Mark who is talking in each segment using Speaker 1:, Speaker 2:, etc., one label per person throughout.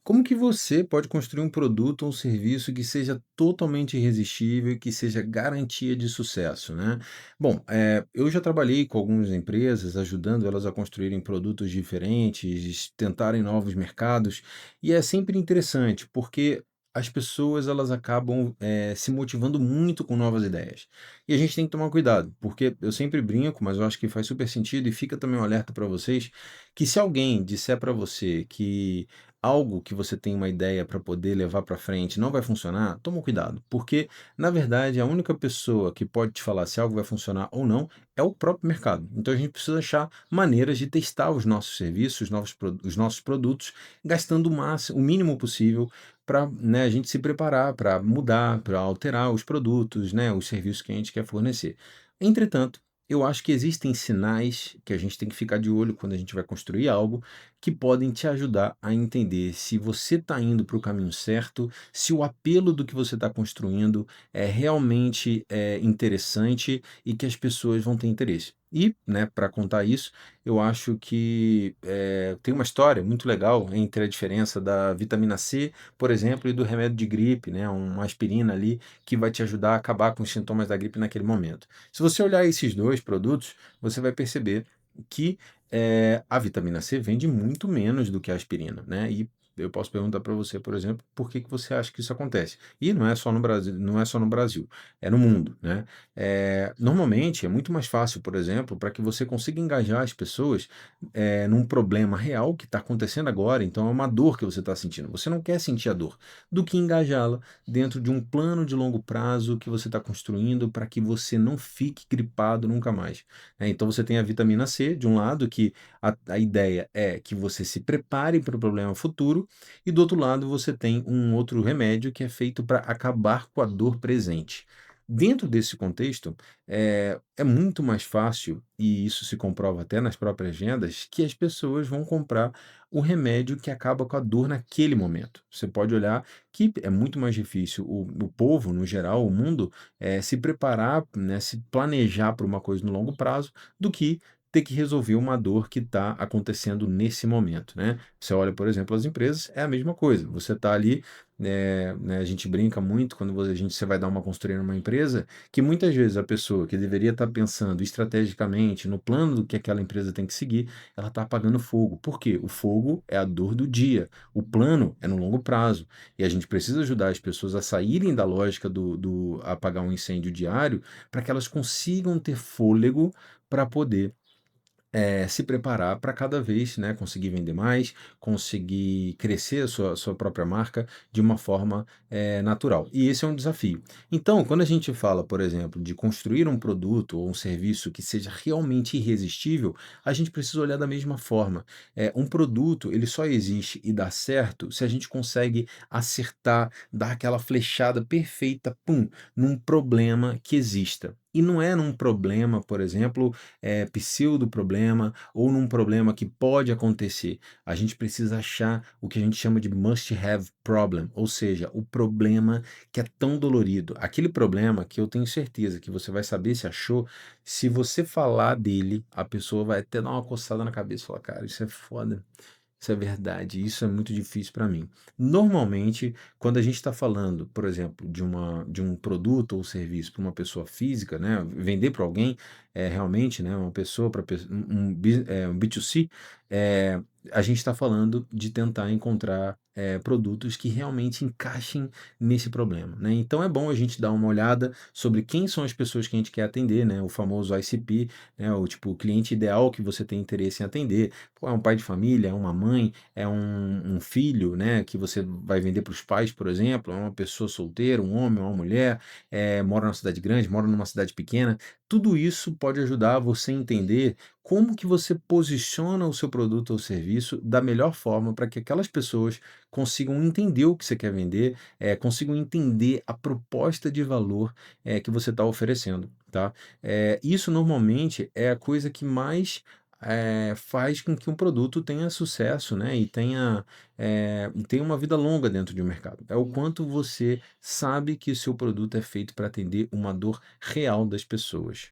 Speaker 1: Como que você pode construir um produto ou um serviço que seja totalmente irresistível e que seja garantia de sucesso, né? Bom, eu já trabalhei com algumas empresas, ajudando elas a construírem produtos diferentes, tentarem novos mercados, e é sempre interessante, porque as pessoas elas acabam se motivando muito com novas ideias. E a gente tem que tomar cuidado, porque eu sempre brinco, mas eu acho que faz super sentido e fica também um alerta para vocês, que se alguém disser para você que algo que você tem uma ideia para poder levar para frente não vai funcionar, toma cuidado, porque na verdade a única pessoa que pode te falar se algo vai funcionar ou não é o próprio mercado. Então a gente precisa achar maneiras de testar os nossos serviços, os nossos produtos, gastando o mínimo possível para, né, a gente se preparar para mudar, para alterar os produtos, né, os serviços que a gente quer fornecer. Entretanto, eu acho que existem sinais que a gente tem que ficar de olho quando a gente vai construir algo que podem te ajudar a entender se você está indo para o caminho certo, se o apelo do que você está construindo é realmente interessante e que as pessoas vão ter interesse. E, né, para contar isso, eu acho que tem uma história muito legal entre a diferença da vitamina C, por exemplo, e do remédio de gripe, né, uma aspirina ali que vai te ajudar a acabar com os sintomas da gripe naquele momento. Se você olhar esses dois produtos, você vai perceber que a vitamina C vende muito menos do que a aspirina, né, e eu posso perguntar para você, por exemplo, por que que você acha que isso acontece? E não é só no Brasil, não é só no Brasil, é no mundo, né. Normalmente é muito mais fácil, por exemplo, para que você consiga engajar as pessoas, num problema real que está acontecendo agora, então é uma dor que você está sentindo, você não quer sentir a dor, do que engajá-la dentro de um plano de longo prazo que você está construindo para que você não fique gripado nunca mais. Então você tem a vitamina C, de um lado, que a ideia é que você se prepare para o problema futuro, e do outro lado você tem um outro remédio que é feito para acabar com a dor presente. Dentro desse contexto, é muito mais fácil, e isso se comprova até nas próprias vendas, que as pessoas vão comprar o remédio que acaba com a dor naquele momento. Você pode olhar que é muito mais difícil o povo, no geral, o mundo, se preparar, né, se planejar para uma coisa no longo prazo, do que ter que resolver uma dor que está acontecendo nesse momento, né? Você olha, por exemplo, as empresas, é a mesma coisa. Você está ali, né, a gente brinca muito quando você vai dar uma consultoria numa empresa, que muitas vezes a pessoa que deveria estar pensando estrategicamente no plano do que aquela empresa tem que seguir, ela está apagando fogo. Por quê? O fogo é a dor do dia. O plano é no longo prazo. E a gente precisa ajudar as pessoas a saírem da lógica do apagar um incêndio diário, para que elas consigam ter fôlego para poder se preparar para cada vez, né, conseguir vender mais, conseguir crescer a sua própria marca de uma forma, natural. E esse é um desafio. Então, quando a gente fala, por exemplo, de construir um produto ou um serviço que seja realmente irresistível, a gente precisa olhar da mesma forma. Um produto, ele só existe e dá certo se a gente consegue acertar, dar aquela flechada perfeita, pum, num problema que exista. E não é num problema, por exemplo, pseudo problema ou num problema que pode acontecer. A gente precisa achar o que a gente chama de must have problem, ou seja, o problema que é tão dolorido. Aquele problema que eu tenho certeza que você vai saber se achou, se você falar dele, a pessoa vai até dar uma coçada na cabeça e falar, cara, isso é foda. Isso é verdade, isso é muito difícil para mim. Normalmente, quando a gente está falando, por exemplo, de um produto ou serviço para uma pessoa física, né, vender para alguém, realmente, né, uma pessoa para um B2C, é, a gente está falando de tentar encontrar produtos que realmente encaixem nesse problema, né? Então é bom a gente dar uma olhada sobre quem são as pessoas que a gente quer atender, né? O famoso ICP, né? O tipo o cliente ideal que você tem interesse em atender. Pô, é um pai de família, é uma mãe, é um filho, né, que você vai vender para os pais, por exemplo, é uma pessoa solteira, um homem, uma mulher, mora numa cidade grande, mora numa cidade pequena. Tudo isso pode ajudar você a entender como que você posiciona o seu produto ou serviço da melhor forma para que aquelas pessoas consigam entender o que você quer vender, consigam entender a proposta de valor, que você está oferecendo, tá? Isso normalmente é a coisa que mais faz com que um produto tenha sucesso, né, e tenha uma vida longa dentro de um mercado. É o quanto você sabe que o seu produto é feito para atender uma dor real das pessoas.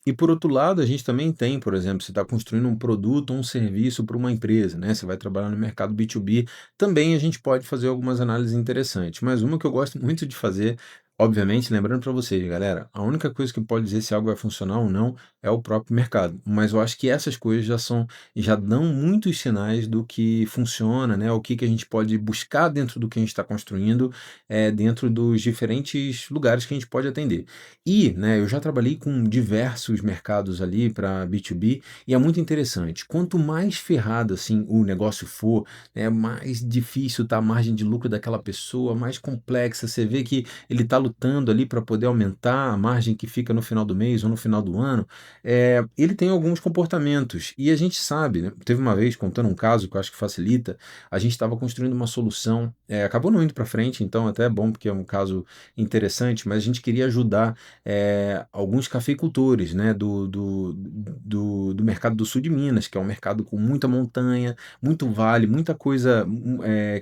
Speaker 1: E por outro lado, a gente também tem, por exemplo, você está construindo um produto ou um serviço para uma empresa, né? Você vai trabalhar no mercado B2B, também a gente pode fazer algumas análises interessantes. Mas uma que eu gosto muito de fazer, obviamente, lembrando para vocês, galera, a única coisa que pode dizer se algo vai funcionar ou não é o próprio mercado. Mas eu acho que essas coisas já dão muitos sinais do que funciona, né? O que que a gente pode buscar dentro do que a gente está construindo, dentro dos diferentes lugares que a gente pode atender. E, né, eu já trabalhei com diversos mercados ali para B2B e é muito interessante. Quanto mais ferrado assim o negócio for, mais difícil tá a margem de lucro daquela pessoa, mais complexa. Você vê que ele está lutando ali para poder aumentar a margem que fica no final do mês ou no final do ano. Ele tem alguns comportamentos e a gente sabe, né? Teve uma vez, contando um caso que eu acho que facilita, a gente estava construindo uma solução, acabou não indo para frente, então até é bom porque é um caso interessante, mas a gente queria ajudar alguns cafeicultores, né, do mercado do sul de Minas, que é um mercado com muita montanha, muito vale, muita coisa,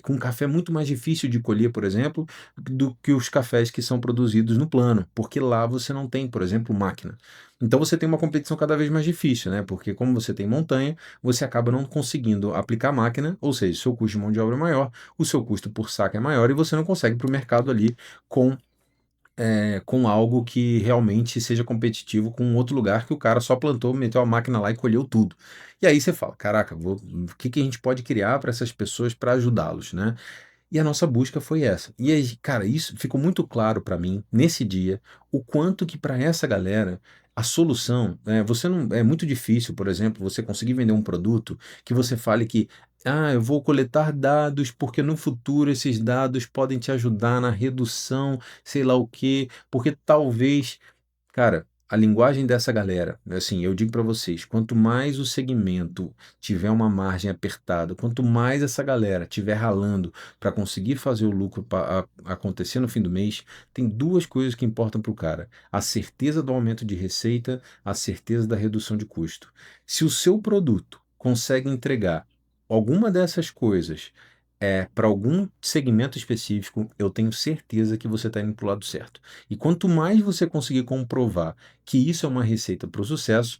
Speaker 1: com café muito mais difícil de colher, por exemplo, do que os cafés que são produzidos no plano, porque lá você não tem, por exemplo, máquina. Então você tem uma competição cada vez mais difícil, né? Porque como você tem montanha, você acaba não conseguindo aplicar máquina, ou seja, seu custo de mão de obra é maior, o seu custo por saca é maior e você não consegue para o mercado ali com com algo que realmente seja competitivo com outro lugar que o cara só plantou, meteu a máquina lá e colheu tudo. E aí você fala, caraca, o que que a gente pode criar para essas pessoas para ajudá-los, né? E a nossa busca foi essa. E aí, cara, isso ficou muito claro para mim nesse dia, o quanto que para essa galera a solução, você não é muito difícil, por exemplo, você conseguir vender um produto que você fale que eu vou coletar dados porque no futuro esses dados podem te ajudar na redução, sei lá o quê, porque talvez. Cara, a linguagem dessa galera, assim, eu digo para vocês, quanto mais o segmento tiver uma margem apertada, quanto mais essa galera tiver ralando para conseguir fazer o lucro acontecer no fim do mês, tem duas coisas que importam para o cara: a certeza do aumento de receita, a certeza da redução de custo. Se o seu produto consegue entregar alguma dessas coisas para algum segmento específico, eu tenho certeza que você está indo para o lado certo. E quanto mais você conseguir comprovar que isso é uma receita para o sucesso,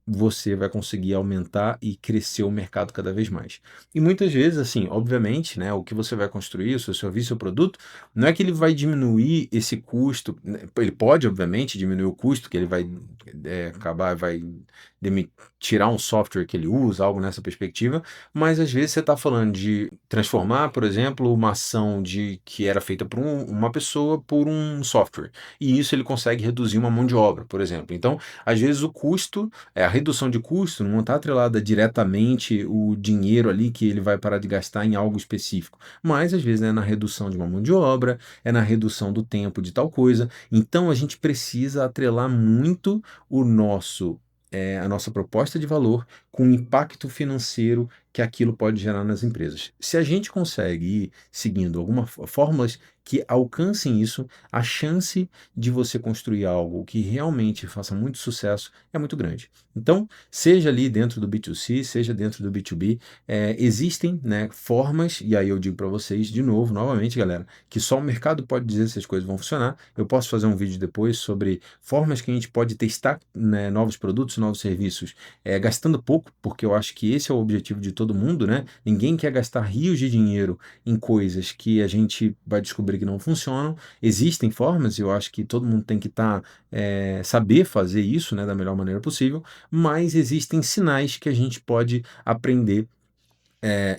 Speaker 1: você vai conseguir aumentar e crescer o mercado cada vez mais. E muitas vezes, assim, obviamente, né, o que você vai construir, o seu serviço ou produto, não é que ele vai diminuir esse custo, né, ele pode, obviamente, diminuir o custo, que ele vai vai tirar um software que ele usa, algo nessa perspectiva, mas às vezes você está falando de transformar, por exemplo, uma ação que era feita por uma pessoa por um software, e isso ele consegue reduzir uma mão de obra, por exemplo. Então, às vezes o custo a redução de custo não está atrelada diretamente o dinheiro ali que ele vai parar de gastar em algo específico, mas às vezes é na redução de uma mão de obra, é na redução do tempo de tal coisa. Então a gente precisa atrelar muito a nossa proposta de valor com o impacto financeiro que aquilo pode gerar nas empresas. Se a gente consegue ir seguindo algumas fórmulas que alcancem isso, a chance de você construir algo que realmente faça muito sucesso é muito grande. Então, seja ali dentro do B2C, seja dentro do B2B, existem, né, formas, e aí eu digo para vocês de novo, novamente, galera, que só o mercado pode dizer se as coisas vão funcionar. Eu posso fazer um vídeo depois sobre formas que a gente pode testar, né, novos produtos, novos serviços, gastando pouco, porque eu acho que esse é o objetivo de todo mundo, né? Ninguém quer gastar rios de dinheiro em coisas que a gente vai descobrir que não funcionam. Existem formas, e eu acho que todo mundo tem que saber fazer isso, né, da melhor maneira possível, mas existem sinais que a gente pode aprender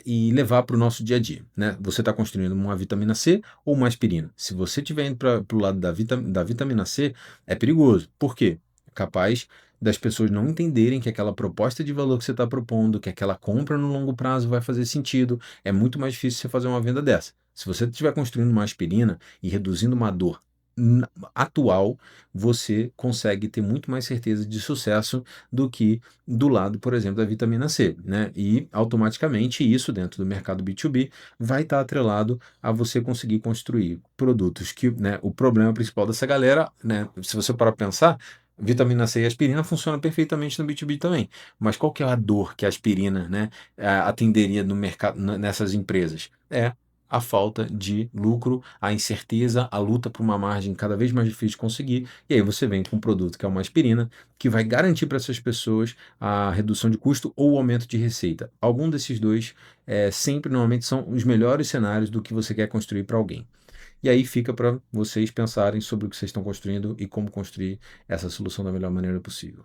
Speaker 1: e levar para o nosso dia a dia, né? Você está construindo uma vitamina C ou uma aspirina. Se você estiver indo para o lado da vitamina C, é perigoso. Por quê? É capaz das pessoas não entenderem que aquela proposta de valor que você está propondo, que aquela compra no longo prazo vai fazer sentido. É muito mais difícil você fazer uma venda dessa. Se você estiver construindo uma aspirina e reduzindo uma dor atual, você consegue ter muito mais certeza de sucesso do que do lado, por exemplo, da vitamina C, né? E automaticamente isso dentro do mercado B2B vai estar atrelado a você conseguir construir produtos que, né, o problema principal dessa galera, né, se você parar para pensar, vitamina C e aspirina funcionam perfeitamente no B2B também. Mas qual que é a dor que a aspirina, né, atenderia no mercado, nessas empresas? a falta de lucro, a incerteza, a luta por uma margem cada vez mais difícil de conseguir, e aí você vem com um produto que é uma aspirina, que vai garantir para essas pessoas a redução de custo ou o aumento de receita. Algum desses 2, sempre normalmente são os melhores cenários do que você quer construir para alguém. E aí fica para vocês pensarem sobre o que vocês estão construindo e como construir essa solução da melhor maneira possível.